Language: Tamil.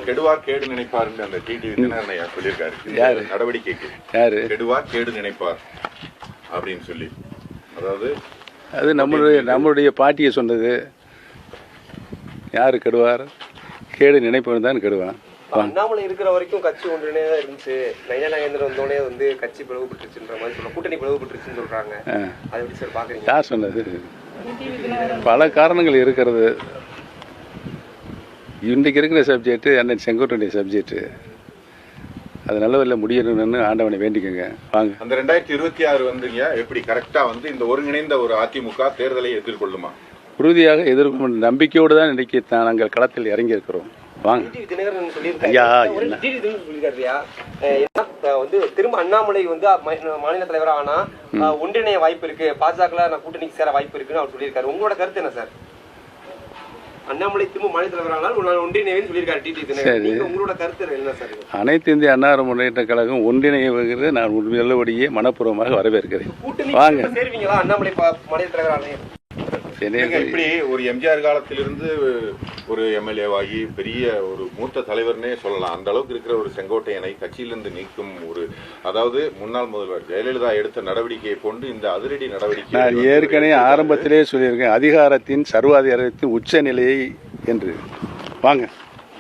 கெடுவார் கேடு நினைப்பார் அந்த டிடிவி தினகரன் சொல்லியிருக்காரு நடவடிக்கைக்கு. யாரு கெடுவார் கேடு நினைப்பார் அப்படின்னு சொல்லி, அதாவது அது நம்மளுடைய பாட்டியை சொன்னது. யாரு கெடுவார் கேடு நினைப்பவன் தான் கெடுவான். அண்ணாமலை இருக்கிற வரைக்கும் கட்சி ஒன்றுனே தான் இருந்துச்சு. நைனா நாகேந்திரன் வந்தோடனே வந்து கட்சி பிளவுபட்டுருச்சுன்ற மாதிரி சொல்றாங்க, கூட்டணி பிளவுபட்டுருச்சுன்னு சொல்றாங்க. அதை எப்படி சார் பாக்குறீங்க? யார் சொன்னது? பல காரணங்கள் இருக்கிறது. இன்றைக்கு இருக்கிற சப்ஜெக்ட் அண்ணன் செங்கோட்டையுடைய சப்ஜெக்ட். அது நல்லதில் முடியணும்னு ஆண்டவனை வேண்டிக்கோங்க. வாங்க. அந்த 2026 வந்துங்க எப்படி கரெக்டா வந்து இந்த ஒருங்கிணைந்த ஒரு அதிமுக தேர்தலை எதிர்கொள்ளுமா? உறுதியாக எதிர்கொள்ள நம்பிக்கையோடு தான் இன்றைக்கு நாங்கள் களத்தில் இறங்கி இருக்கிறோம். வாங்க. ஐயா வந்து திரும்ப அண்ணாமலை வந்து மாநில தலைவரா ஆனா ஒன்றிணைய வாய்ப்பு இருக்கு, பாஜக கூட்டணிக்கு சேர வாய்ப்பு இருக்குன்னு அவர் சொல்லியிருக்காரு. உங்களோட கருத்து என்ன சார்? அண்ணாமலை திரும்ப மாநில தலைவரானால் ஒன்றிணைவேன்னு சொல்லியிருக்காரு டிடிவி தினகரன். உங்களோட கருத்து என்ன சார்? அனைத்து இந்திய அண்ணா முன்னேற்ற கழகம் ஒன்றிணைவது நான் நல்லபடியே மனப்பூர்வமாக வரவேற்கிறேன். வாங்க. சேருவீங்களா அண்ணாமலை மாநில தலைவரான? இப்படி ஒரு எம்ஜிஆர் காலத்திலிருந்து ஒரு எம்எல்ஏவாகி பெரிய ஒரு மூத்த தலைவர்னே சொல்லலாம். அந்த அளவுக்கு இருக்கிற ஒரு செங்கோட்டையனை கட்சியிலிருந்து நீக்கும் ஒரு, அதாவது முன்னாள் முதல்வர் ஜெயலலிதா எடுத்த நடவடிக்கையை கொண்டு இந்த அதிரடி நடவடிக்கை நான் ஏற்கனவே ஆரம்பத்திலே சொல்லியிருக்கேன், அதிகாரத்தின் சர்வாதிகாரத்தின் உச்ச நிலையை என்று. வாங்க.